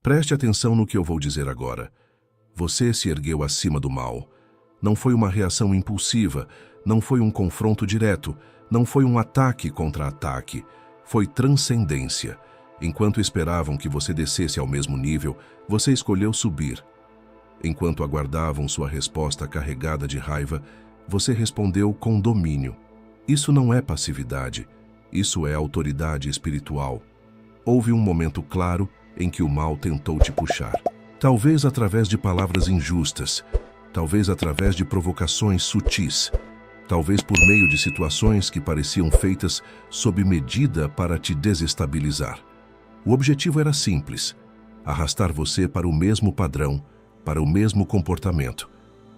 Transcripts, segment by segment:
Preste atenção no que eu vou dizer agora. Você se ergueu acima do mal. Não foi uma reação impulsiva, não foi um confronto direto, não foi um ataque contra ataque. Foi transcendência. Enquanto esperavam que você descesse ao mesmo nível, você escolheu subir. Enquanto aguardavam sua resposta carregada de raiva, você respondeu com domínio. Isso não é passividade, isso é autoridade espiritual. Houve um momento claro em que o mal tentou te puxar. Talvez através de palavras injustas, talvez através de provocações sutis, talvez por meio de situações que pareciam feitas sob medida para te desestabilizar. O objetivo era simples: arrastar você para o mesmo padrão, para o mesmo comportamento,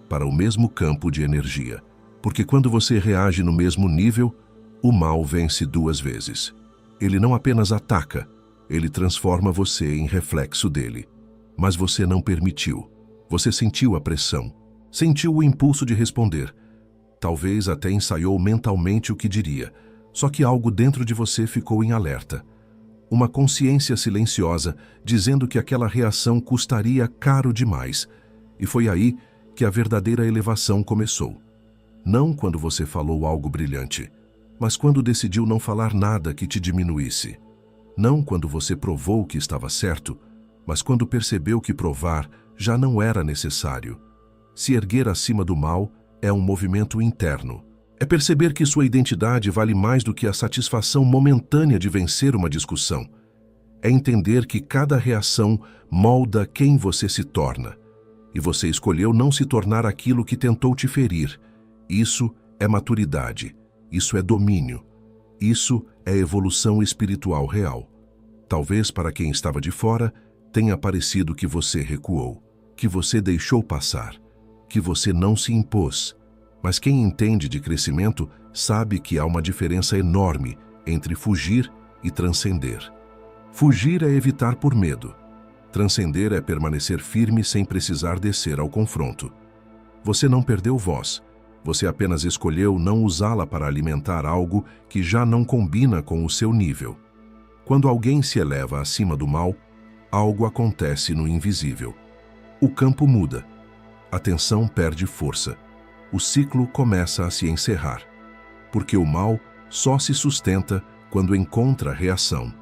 para o mesmo campo de energia. Porque quando você reage no mesmo nível, o mal vence duas vezes. Ele não apenas ataca, ele transforma você em reflexo dele. Mas você não permitiu. Você sentiu a pressão, sentiu o impulso de responder. Talvez até ensaiou mentalmente o que diria, só que algo dentro de você ficou em alerta. Uma consciência silenciosa dizendo que aquela reação custaria caro demais. E foi aí que a verdadeira elevação começou. Não quando você falou algo brilhante, mas quando decidiu não falar nada que te diminuísse. Não quando você provou que estava certo, mas quando percebeu que provar já não era necessário. Se erguer acima do mal é um movimento interno. É perceber que sua identidade vale mais do que a satisfação momentânea de vencer uma discussão. É entender que cada reação molda quem você se torna. E você escolheu não se tornar aquilo que tentou te ferir. Isso é maturidade. Isso é domínio. Isso é evolução espiritual real. Talvez para quem estava de fora tenha parecido que você recuou, que você deixou passar, que você não se impôs. Mas quem entende de crescimento sabe que há uma diferença enorme entre fugir e transcender. Fugir é evitar por medo. Transcender é permanecer firme sem precisar descer ao confronto. Você não perdeu voz. Você apenas escolheu não usá-la para alimentar algo que já não combina com o seu nível. Quando alguém se eleva acima do mal, algo acontece no invisível. O campo muda. A tensão perde força. O ciclo começa a se encerrar. Porque o mal só se sustenta quando encontra reação.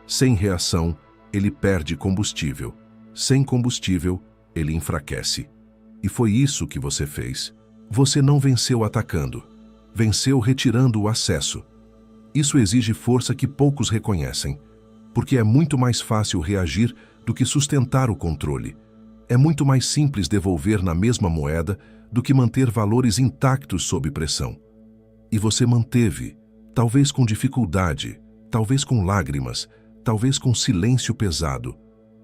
Sem reação, ele perde combustível. Sem combustível, ele enfraquece. E foi isso que você fez. Você não venceu atacando. Venceu retirando o acesso. Isso exige força que poucos reconhecem, porque é muito mais fácil reagir do que sustentar o controle. É muito mais simples devolver na mesma moeda do que manter valores intactos sob pressão. E você manteve, talvez com dificuldade, talvez com lágrimas, talvez com silêncio pesado,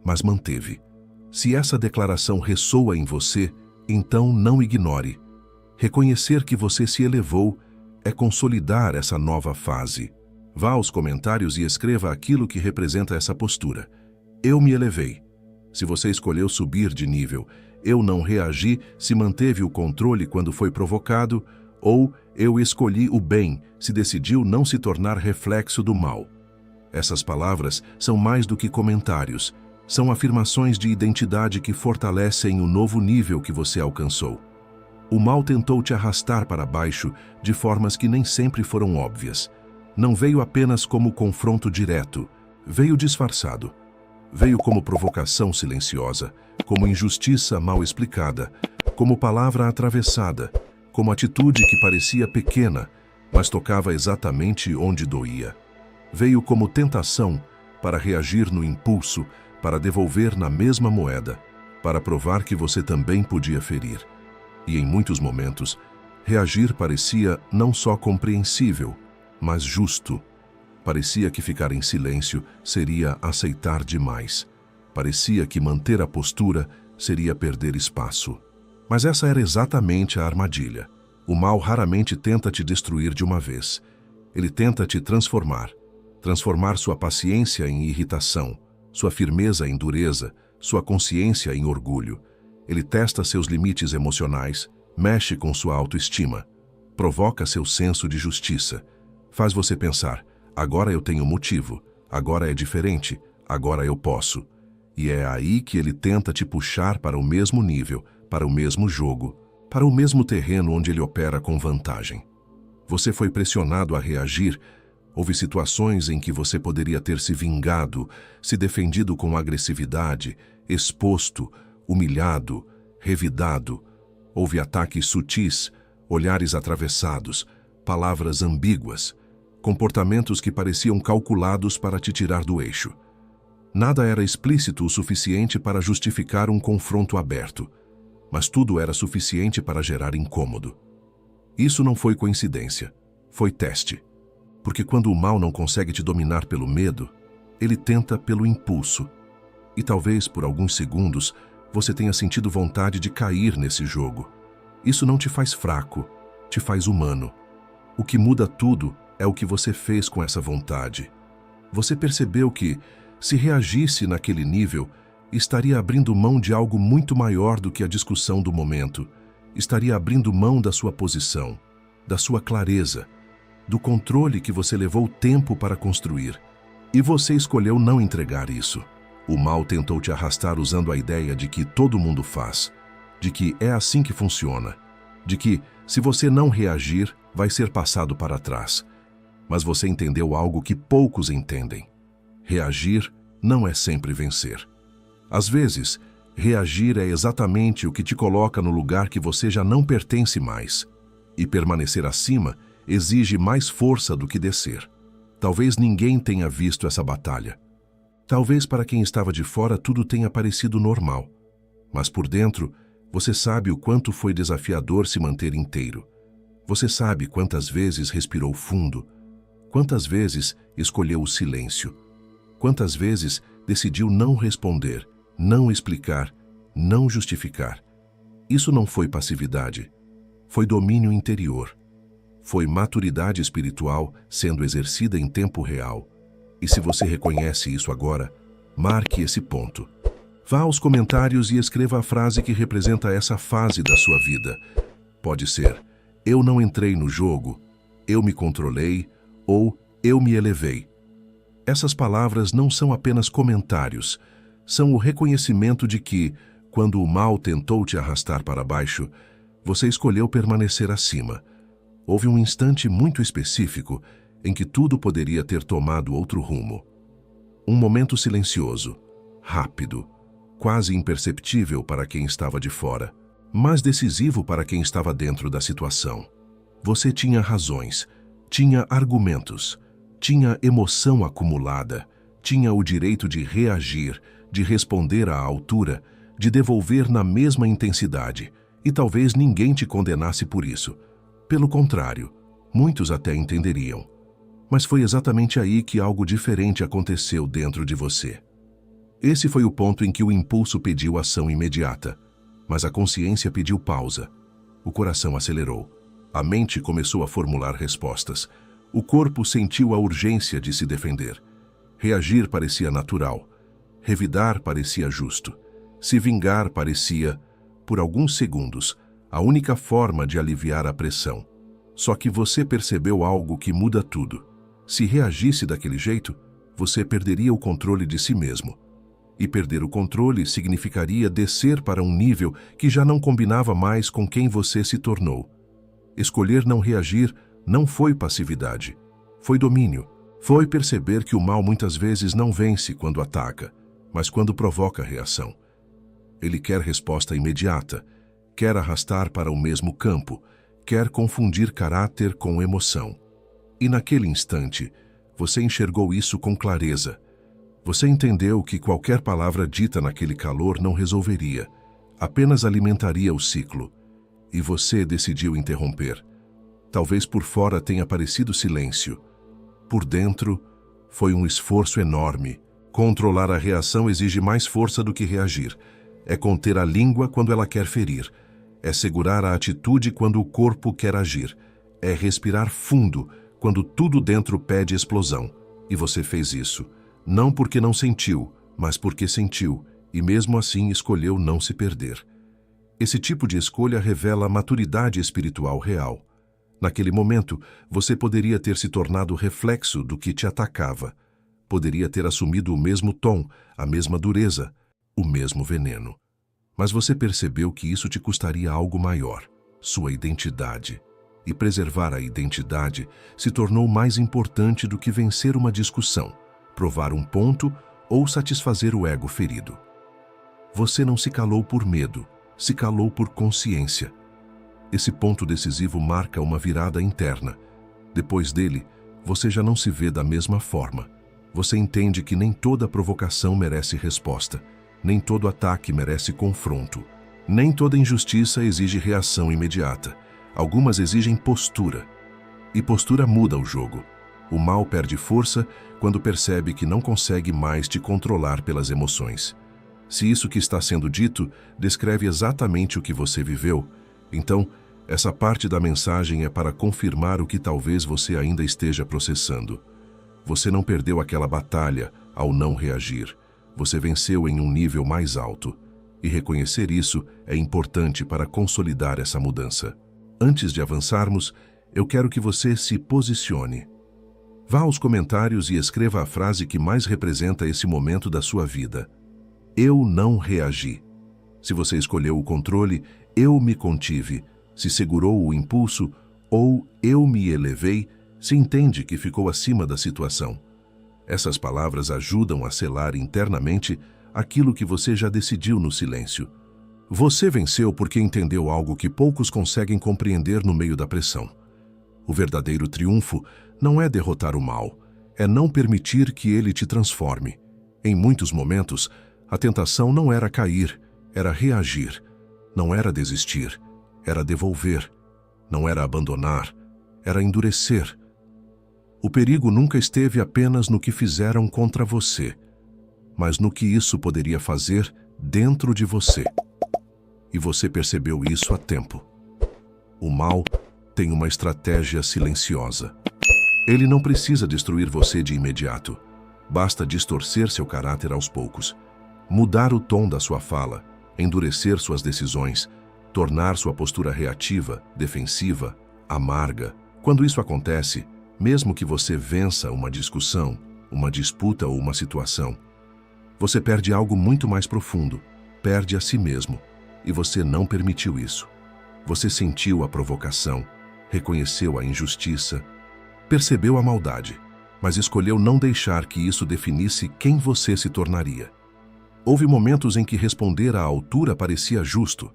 mas manteve. Se essa declaração ressoa em você, então não ignore. Reconhecer que você se elevou é consolidar essa nova fase. Vá aos comentários e escreva aquilo que representa essa postura. Eu me elevei. Se você escolheu subir de nível, eu não reagi se manteve o controle quando foi provocado, ou eu escolhi o bem se decidiu não se tornar reflexo do mal. Essas palavras são mais do que comentários, são afirmações de identidade que fortalecem o novo nível que você alcançou. O mal tentou te arrastar para baixo de formas que nem sempre foram óbvias. Não veio apenas como confronto direto, veio disfarçado. Veio como provocação silenciosa, como injustiça mal explicada, como palavra atravessada, como atitude que parecia pequena, mas tocava exatamente onde doía. Veio como tentação para reagir no impulso, para devolver na mesma moeda, para provar que você também podia ferir. E em muitos momentos, reagir parecia não só compreensível, mas justo. Parecia que ficar em silêncio seria aceitar demais. Parecia que manter a postura seria perder espaço. Mas essa era exatamente a armadilha. O mal raramente tenta te destruir de uma vez. Ele tenta te transformar. Transformar sua paciência em irritação, sua firmeza em dureza, sua consciência em orgulho. Ele testa seus limites emocionais, mexe com sua autoestima, provoca seu senso de justiça, faz você pensar: agora eu tenho motivo, agora é diferente, agora eu posso. E é aí que ele tenta te puxar para o mesmo nível, para o mesmo jogo, para o mesmo terreno onde ele opera com vantagem. Você foi pressionado a reagir. Houve situações em que você poderia ter se vingado, se defendido com agressividade, exposto, humilhado, revidado. Houve ataques sutis, olhares atravessados, palavras ambíguas, comportamentos que pareciam calculados para te tirar do eixo. Nada era explícito o suficiente para justificar um confronto aberto, mas tudo era suficiente para gerar incômodo. Isso não foi coincidência, foi teste. Porque quando o mal não consegue te dominar pelo medo, ele tenta pelo impulso. E talvez por alguns segundos você tenha sentido vontade de cair nesse jogo. Isso não te faz fraco, te faz humano. O que muda tudo é o que você fez com essa vontade. Você percebeu que, se reagisse naquele nível, estaria abrindo mão de algo muito maior do que a discussão do momento. Estaria abrindo mão da sua posição, da sua clareza, do controle que você levou tempo para construir. E você escolheu não entregar isso. O mal tentou te arrastar usando a ideia de que todo mundo faz, de que é assim que funciona, de que, se você não reagir, vai ser passado para trás. Mas você entendeu algo que poucos entendem. Reagir não é sempre vencer. Às vezes, reagir é exatamente o que te coloca no lugar que você já não pertence mais. E permanecer acima exige mais força do que descer. Talvez ninguém tenha visto essa batalha. Talvez para quem estava de fora tudo tenha parecido normal. Mas por dentro, você sabe o quanto foi desafiador se manter inteiro. Você sabe quantas vezes respirou fundo, quantas vezes escolheu o silêncio, quantas vezes decidiu não responder, não explicar, não justificar. Isso não foi passividade, foi domínio interior. Foi maturidade espiritual sendo exercida em tempo real. E se você reconhece isso agora, marque esse ponto. Vá aos comentários e escreva a frase que representa essa fase da sua vida. Pode ser: eu não entrei no jogo, eu me controlei ou eu me elevei. Essas palavras não são apenas comentários, são o reconhecimento de que, quando o mal tentou te arrastar para baixo, você escolheu permanecer acima. Houve um instante muito específico em que tudo poderia ter tomado outro rumo. Um momento silencioso, rápido, quase imperceptível para quem estava de fora, mas decisivo para quem estava dentro da situação. Você tinha razões, tinha argumentos, tinha emoção acumulada, tinha o direito de reagir, de responder à altura, de devolver na mesma intensidade, e talvez ninguém te condenasse por isso. Pelo contrário, muitos até entenderiam. Mas foi exatamente aí que algo diferente aconteceu dentro de você. Esse foi o ponto em que o impulso pediu ação imediata, mas a consciência pediu pausa. O coração acelerou. A mente começou a formular respostas. O corpo sentiu a urgência de se defender. Reagir parecia natural. Revidar parecia justo. Se vingar parecia, por alguns segundos, a única forma de aliviar a pressão. Só que você percebeu algo que muda tudo. Se reagisse daquele jeito, você perderia o controle de si mesmo. E perder o controle significaria descer para um nível que já não combinava mais com quem você se tornou. Escolher não reagir não foi passividade, foi domínio. Foi perceber que o mal muitas vezes não vence quando ataca, mas quando provoca reação. Ele quer resposta imediata, quer arrastar para o mesmo campo, quer confundir caráter com emoção. E naquele instante, você enxergou isso com clareza. Você entendeu que qualquer palavra dita naquele calor não resolveria, apenas alimentaria o ciclo. E você decidiu interromper. Talvez por fora tenha parecido silêncio. Por dentro, foi um esforço enorme. Controlar a reação exige mais força do que reagir. É conter a língua quando ela quer ferir. É segurar a atitude quando o corpo quer agir. É respirar fundo quando tudo dentro pede explosão. E você fez isso, não porque não sentiu, mas porque sentiu, e mesmo assim escolheu não se perder. Esse tipo de escolha revela a maturidade espiritual real. Naquele momento, você poderia ter se tornado reflexo do que te atacava. Poderia ter assumido o mesmo tom, a mesma dureza, o mesmo veneno. Mas você percebeu que isso te custaria algo maior, sua identidade. E preservar a identidade se tornou mais importante do que vencer uma discussão, provar um ponto ou satisfazer o ego ferido. Você não se calou por medo, se calou por consciência. Esse ponto decisivo marca uma virada interna. Depois dele, você já não se vê da mesma forma. Você entende que nem toda provocação merece resposta, nem todo ataque merece confronto, nem toda injustiça exige reação imediata. Algumas exigem postura. E postura muda o jogo. O mal perde força quando percebe que não consegue mais te controlar pelas emoções. Se isso que está sendo dito descreve exatamente o que você viveu, então essa parte da mensagem é para confirmar o que talvez você ainda esteja processando. Você não perdeu aquela batalha ao não reagir. Você venceu em um nível mais alto. E reconhecer isso é importante para consolidar essa mudança. Antes de avançarmos, eu quero que você se posicione. Vá aos comentários e escreva a frase que mais representa esse momento da sua vida. Eu não reagi. Se você escolheu o controle, eu me contive. Se segurou o impulso, ou eu me elevei, se entende que ficou acima da situação. Essas palavras ajudam a selar internamente aquilo que você já decidiu no silêncio. Você venceu porque entendeu algo que poucos conseguem compreender no meio da pressão. O verdadeiro triunfo não é derrotar o mal, é não permitir que ele te transforme. Em muitos momentos, a tentação não era cair, era reagir. Não era desistir, era devolver. Não era abandonar, era endurecer. O perigo nunca esteve apenas no que fizeram contra você, mas no que isso poderia fazer dentro de você. E você percebeu isso a tempo. O mal tem uma estratégia silenciosa. Ele não precisa destruir você de imediato. Basta distorcer seu caráter aos poucos. Mudar o tom da sua fala, endurecer suas decisões, tornar sua postura reativa, defensiva, amarga. Quando isso acontece, mesmo que você vença uma discussão, uma disputa ou uma situação, você perde algo muito mais profundo, perde a si mesmo. E você não permitiu isso. Você sentiu a provocação, reconheceu a injustiça, percebeu a maldade, mas escolheu não deixar que isso definisse quem você se tornaria. Houve momentos em que responder à altura parecia justo,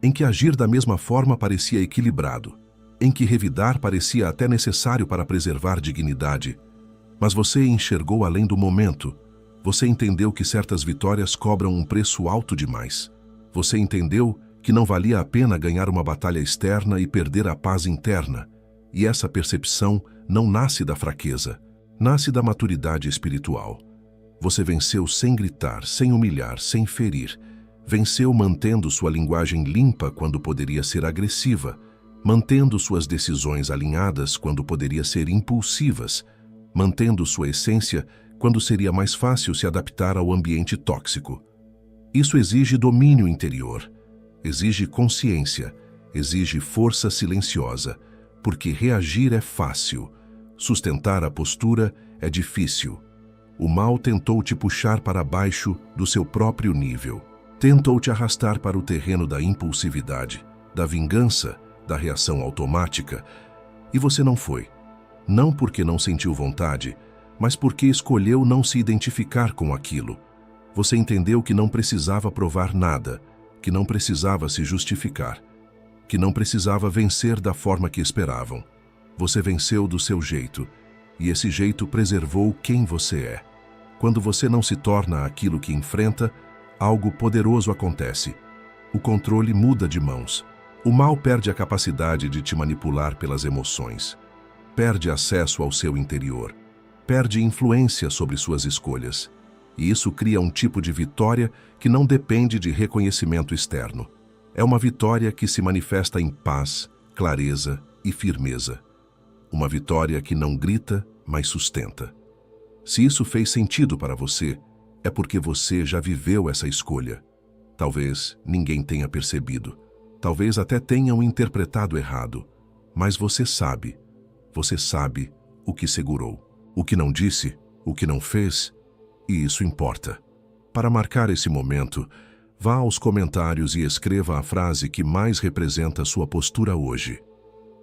em que agir da mesma forma parecia equilibrado, em que revidar parecia até necessário para preservar dignidade. Mas você enxergou além do momento. Você entendeu que certas vitórias cobram um preço alto demais. Você entendeu que não valia a pena ganhar uma batalha externa e perder a paz interna. E essa percepção não nasce da fraqueza, nasce da maturidade espiritual. Você venceu sem gritar, sem humilhar, sem ferir. Venceu mantendo sua linguagem limpa quando poderia ser agressiva, mantendo suas decisões alinhadas quando poderia ser impulsivas, mantendo sua essência quando seria mais fácil se adaptar ao ambiente tóxico. Isso exige domínio interior, exige consciência, exige força silenciosa, porque reagir é fácil, sustentar a postura é difícil. O mal tentou te puxar para baixo do seu próprio nível, tentou te arrastar para o terreno da impulsividade, da vingança, da reação automática, e você não foi. Não porque não sentiu vontade, mas porque escolheu não se identificar com aquilo. Você entendeu que não precisava provar nada, que não precisava se justificar, que não precisava vencer da forma que esperavam. Você venceu do seu jeito, e esse jeito preservou quem você é. Quando você não se torna aquilo que enfrenta, algo poderoso acontece. O controle muda de mãos. O mal perde a capacidade de te manipular pelas emoções. Perde acesso ao seu interior. Perde influência sobre suas escolhas. E isso cria um tipo de vitória que não depende de reconhecimento externo. É uma vitória que se manifesta em paz, clareza e firmeza. Uma vitória que não grita, mas sustenta. Se isso fez sentido para você, é porque você já viveu essa escolha. Talvez ninguém tenha percebido. Talvez até tenham interpretado errado. Mas você sabe o que segurou, o que não disse, o que não fez, e isso importa. Para marcar esse momento, vá aos comentários e escreva a frase que mais representa sua postura hoje.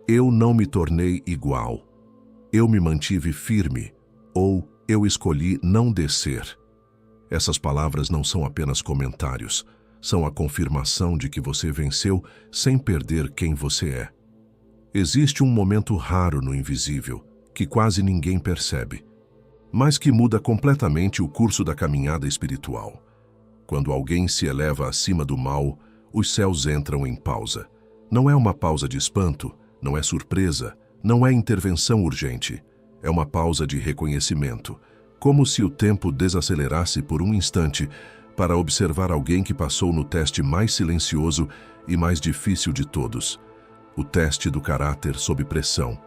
Eu não me tornei igual. Eu me mantive firme. Ou eu escolhi não descer. Essas palavras não são apenas comentários, são a confirmação de que você venceu sem perder quem você é. Existe um momento raro no invisível, que quase ninguém percebe, mas que muda completamente o curso da caminhada espiritual. Quando alguém se eleva acima do mal, os céus entram em pausa. Não é uma pausa de espanto, não é surpresa, não é intervenção urgente. É uma pausa de reconhecimento, como se o tempo desacelerasse por um instante para observar alguém que passou no teste mais silencioso e mais difícil de todos, o teste do caráter sob pressão.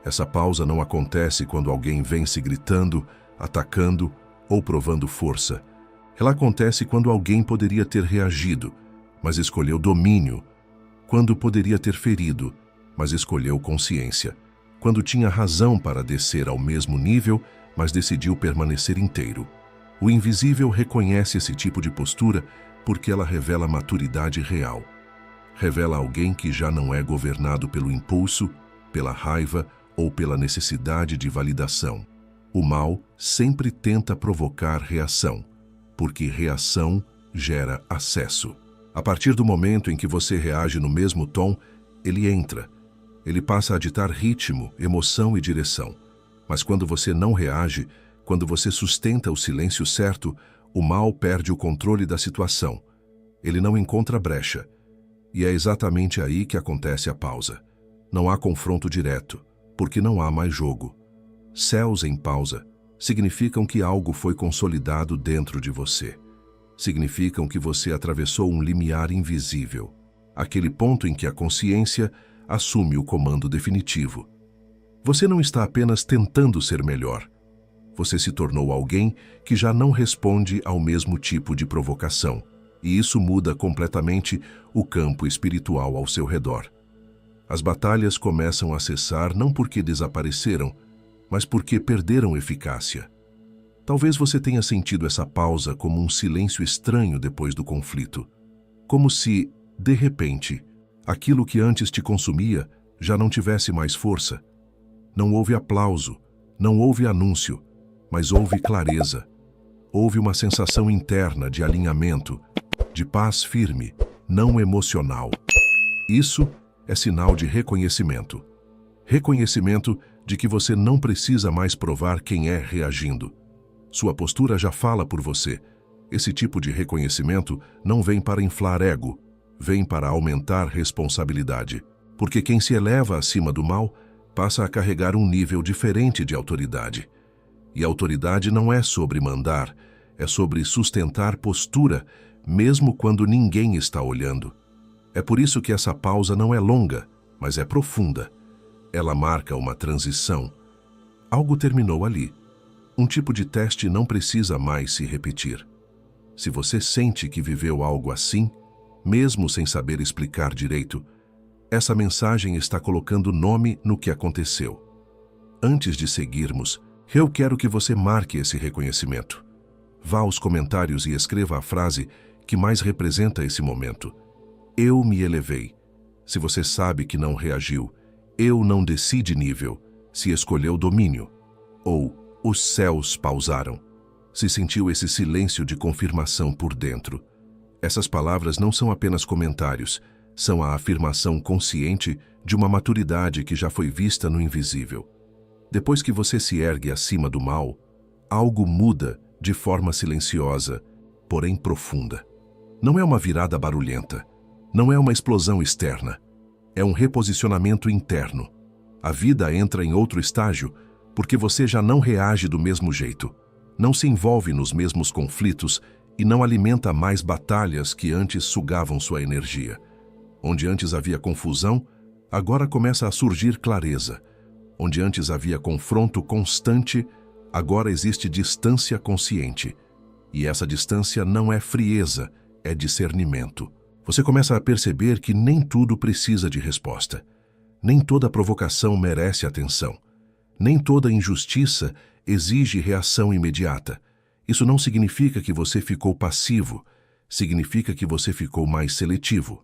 Essa pausa não acontece quando alguém vem se gritando, atacando ou provando força. Ela acontece quando alguém poderia ter reagido, mas escolheu domínio, quando poderia ter ferido, mas escolheu consciência, quando tinha razão para descer ao mesmo nível, mas decidiu permanecer inteiro. O invisível reconhece esse tipo de postura porque ela revela maturidade real. Revela alguém que já não é governado pelo impulso, pela raiva ou pela necessidade de validação. O mal sempre tenta provocar reação, porque reação gera acesso. A partir do momento em que você reage no mesmo tom, ele entra. Ele passa a ditar ritmo, emoção e direção. Mas quando você não reage, quando você sustenta o silêncio certo, o mal perde o controle da situação. Ele não encontra brecha. E é exatamente aí que acontece a pausa. Não há confronto direto, porque não há mais jogo. Céus em pausa significam que algo foi consolidado dentro de você. Significam que você atravessou um limiar invisível, aquele ponto em que a consciência assume o comando definitivo. Você não está apenas tentando ser melhor. Você se tornou alguém que já não responde ao mesmo tipo de provocação, e isso muda completamente o campo espiritual ao seu redor. As batalhas começam a cessar não porque desapareceram, mas porque perderam eficácia. Talvez você tenha sentido essa pausa como um silêncio estranho depois do conflito, como se, de repente, aquilo que antes te consumia já não tivesse mais força. Não houve aplauso, não houve anúncio, mas houve clareza. Houve uma sensação interna de alinhamento, de paz firme, não emocional. Isso é sinal de reconhecimento. Reconhecimento de que você não precisa mais provar quem é reagindo. Sua postura já fala por você. Esse tipo de reconhecimento não vem para inflar ego, vem para aumentar responsabilidade. Porque quem se eleva acima do mal passa a carregar um nível diferente de autoridade. E autoridade não é sobre mandar, é sobre sustentar postura, mesmo quando ninguém está olhando. É por isso que essa pausa não é longa, mas é profunda. Ela marca uma transição. Algo terminou ali. Um tipo de teste não precisa mais se repetir. Se você sente que viveu algo assim, mesmo sem saber explicar direito, essa mensagem está colocando nome no que aconteceu. Antes de seguirmos, eu quero que você marque esse reconhecimento. Vá aos comentários e escreva a frase que mais representa esse momento. Eu me elevei. Se você sabe que não reagiu, eu não desci de nível, se escolheu domínio. Ou os céus pausaram. Se sentiu esse silêncio de confirmação por dentro. Essas palavras não são apenas comentários, são a afirmação consciente de uma maturidade que já foi vista no invisível. Depois que você se ergue acima do mal, algo muda de forma silenciosa, porém profunda. Não é uma virada barulhenta, não é uma explosão externa, é um reposicionamento interno. A vida entra em outro estágio porque você já não reage do mesmo jeito, não se envolve nos mesmos conflitos e não alimenta mais batalhas que antes sugavam sua energia. Onde antes havia confusão, agora começa a surgir clareza. Onde antes havia confronto constante, agora existe distância consciente. E essa distância não é frieza, é discernimento. Você começa a perceber que nem tudo precisa de resposta. Nem toda provocação merece atenção. Nem toda injustiça exige reação imediata. Isso não significa que você ficou passivo, significa que você ficou mais seletivo.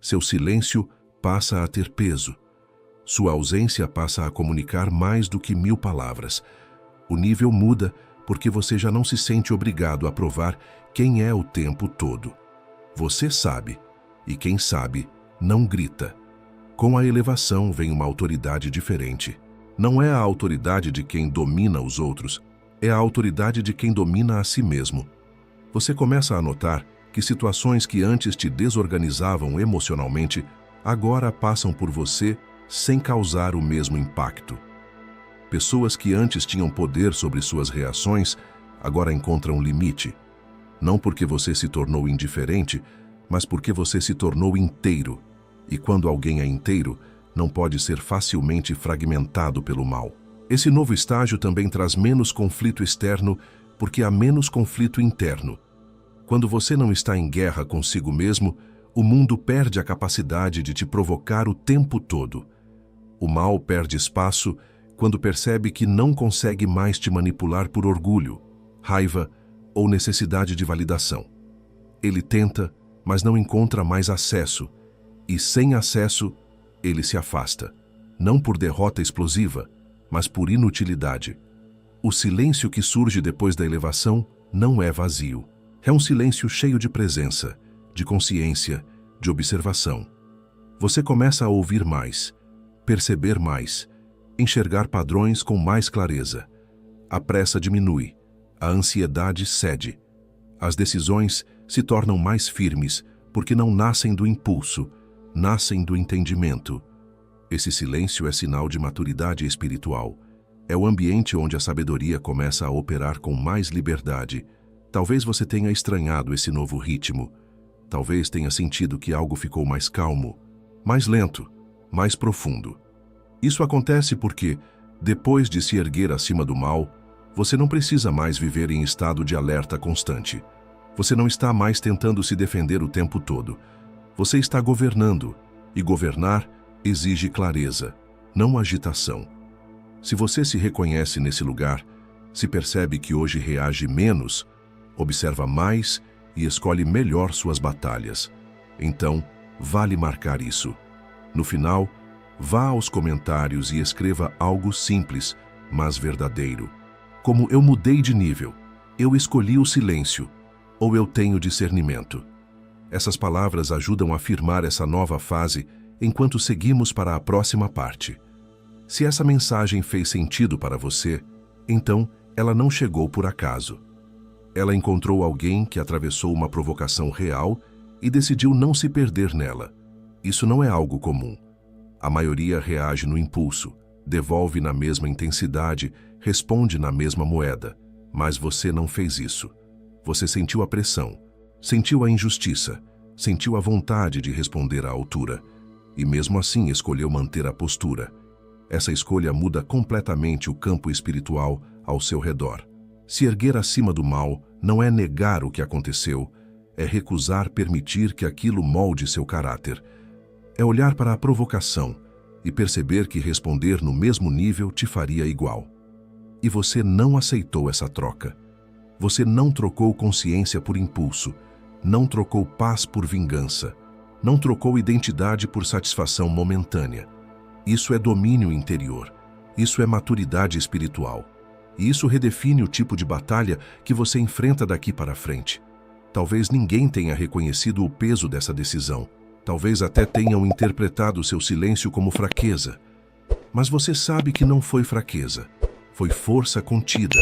Seu silêncio passa a ter peso. Sua ausência passa a comunicar mais do que 1000 palavras. O nível muda porque você já não se sente obrigado a provar quem é o tempo todo. Você sabe, e quem sabe, não grita. Com a elevação vem uma autoridade diferente. Não é a autoridade de quem domina os outros, é a autoridade de quem domina a si mesmo. Você começa a notar que situações que antes te desorganizavam emocionalmente, agora passam por você sem causar o mesmo impacto. Pessoas que antes tinham poder sobre suas reações, agora encontram limite. Não porque você se tornou indiferente, mas porque você se tornou inteiro. E quando alguém é inteiro, não pode ser facilmente fragmentado pelo mal. Esse novo estágio também traz menos conflito externo, porque há menos conflito interno. Quando você não está em guerra consigo mesmo, o mundo perde a capacidade de te provocar o tempo todo. O mal perde espaço quando percebe que não consegue mais te manipular por orgulho, raiva ou necessidade de validação. Ele tenta, mas não encontra mais acesso, e sem acesso, ele se afasta, não por derrota explosiva, mas por inutilidade. O silêncio que surge depois da elevação não é vazio. É um silêncio cheio de presença, de consciência, de observação. Você começa a ouvir mais, perceber mais, enxergar padrões com mais clareza. A pressa diminui, a ansiedade cede. As decisões se tornam mais firmes porque não nascem do impulso, nascem do entendimento. Esse silêncio é sinal de maturidade espiritual. É o ambiente onde a sabedoria começa a operar com mais liberdade. Talvez você tenha estranhado esse novo ritmo. Talvez tenha sentido que algo ficou mais calmo, mais lento, mais profundo. Isso acontece porque, depois de se erguer acima do mal, você não precisa mais viver em estado de alerta constante. Você não está mais tentando se defender o tempo todo. Você está governando, e governar exige clareza, não agitação. Se você se reconhece nesse lugar, se percebe que hoje reage menos, observa mais e escolhe melhor suas batalhas. Então, vale marcar isso. No final, vá aos comentários e escreva algo simples, mas verdadeiro. Como eu mudei de nível, eu escolhi o silêncio, ou eu tenho discernimento. Essas palavras ajudam a afirmar essa nova fase enquanto seguimos para a próxima parte. Se essa mensagem fez sentido para você, então ela não chegou por acaso. Ela encontrou alguém que atravessou uma provocação real e decidiu não se perder nela. Isso não é algo comum. A maioria reage no impulso, devolve na mesma intensidade, responde na mesma moeda. Mas você não fez isso. Você sentiu a pressão, sentiu a injustiça, sentiu a vontade de responder à altura. E mesmo assim escolheu manter a postura. Essa escolha muda completamente o campo espiritual ao seu redor. Se erguer acima do mal não é negar o que aconteceu, é recusar permitir que aquilo molde seu caráter. É olhar para a provocação e perceber que responder no mesmo nível te faria igual. E você não aceitou essa troca. Você não trocou consciência por impulso, não trocou paz por vingança, não trocou identidade por satisfação momentânea. Isso é domínio interior, isso é maturidade espiritual. E isso redefine o tipo de batalha que você enfrenta daqui para frente. Talvez ninguém tenha reconhecido o peso dessa decisão. Talvez até tenham interpretado seu silêncio como fraqueza. Mas você sabe que não foi fraqueza. Foi força contida.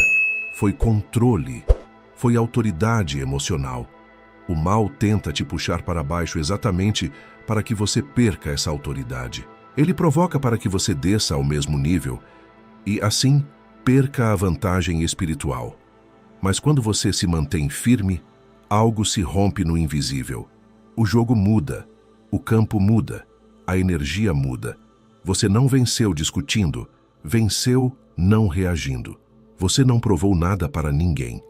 Foi controle. Foi autoridade emocional. O mal tenta te puxar para baixo exatamente para que você perca essa autoridade. Ele provoca para que você desça ao mesmo nível e, assim, perca a vantagem espiritual. Mas quando você se mantém firme, algo se rompe no invisível. O jogo muda, o campo muda, a energia muda. Você não venceu discutindo, venceu não reagindo. Você não provou nada para ninguém,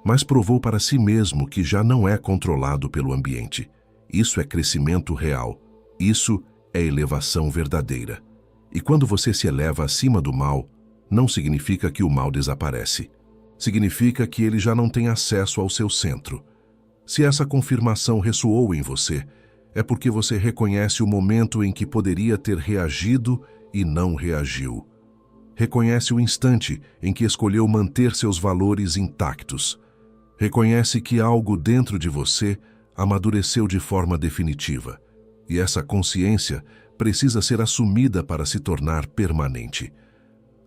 mas provou para si mesmo que já não é controlado pelo ambiente. Isso é crescimento real. Isso é elevação verdadeira. E quando você se eleva acima do mal, não significa que o mal desaparece. significa que ele já não tem acesso ao seu centro. Se essa confirmação ressoou em você, é porque você reconhece o momento em que poderia ter reagido e não reagiu. Reconhece o instante em que escolheu manter seus valores intactos. Reconhece que algo dentro de você amadureceu de forma definitiva. E essa consciência precisa ser assumida para se tornar permanente.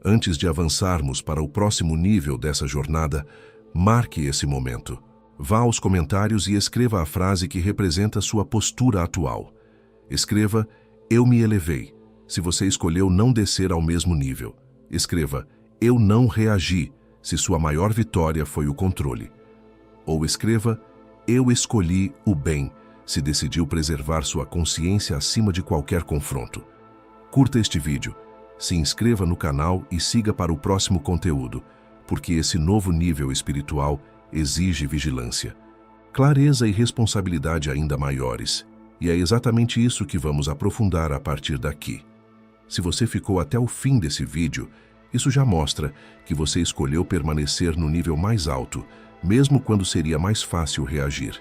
Antes de avançarmos para o próximo nível dessa jornada, marque esse momento. Vá aos comentários e escreva a frase que representa sua postura atual. Escreva, eu me elevei, se você escolheu não descer ao mesmo nível. Escreva, eu não reagi, se sua maior vitória foi o controle. Ou escreva, eu escolhi o bem, se decidiu preservar sua consciência acima de qualquer confronto. Curta este vídeo, se inscreva no canal e siga para o próximo conteúdo, porque esse novo nível espiritual exige vigilância, clareza e responsabilidade ainda maiores, e é exatamente isso que vamos aprofundar a partir daqui. Se você ficou até o fim desse vídeo, isso já mostra que você escolheu permanecer no nível mais alto, mesmo quando seria mais fácil reagir.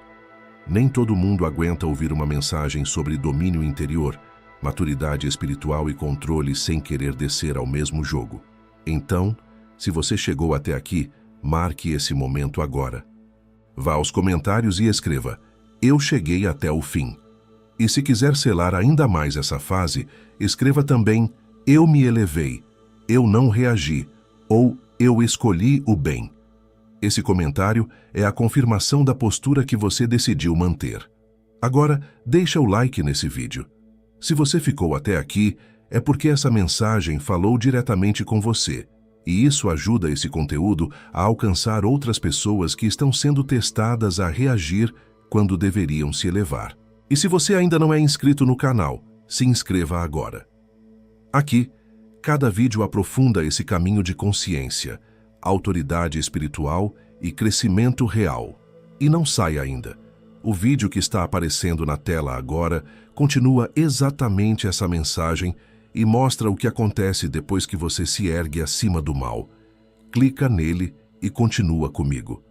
Nem todo mundo aguenta ouvir uma mensagem sobre domínio interior, maturidade espiritual e controle sem querer descer ao mesmo jogo. Então, se você chegou até aqui, marque esse momento agora. Vá aos comentários e escreva, eu cheguei até o fim. E se quiser selar ainda mais essa fase, escreva também, eu me elevei, eu não reagi, ou eu escolhi o bem. Esse comentário é a confirmação da postura que você decidiu manter. Agora, deixa o like nesse vídeo. Se você ficou até aqui, é porque essa mensagem falou diretamente com você, e isso ajuda esse conteúdo a alcançar outras pessoas que estão sendo testadas a reagir quando deveriam se elevar. E se você ainda não é inscrito no canal, se inscreva agora. Aqui, cada vídeo aprofunda esse caminho de consciência, autoridade espiritual e crescimento real. E não sai ainda. O vídeo que está aparecendo na tela agora continua exatamente essa mensagem e mostra o que acontece depois que você se ergue acima do mal. Clica nele e continua comigo.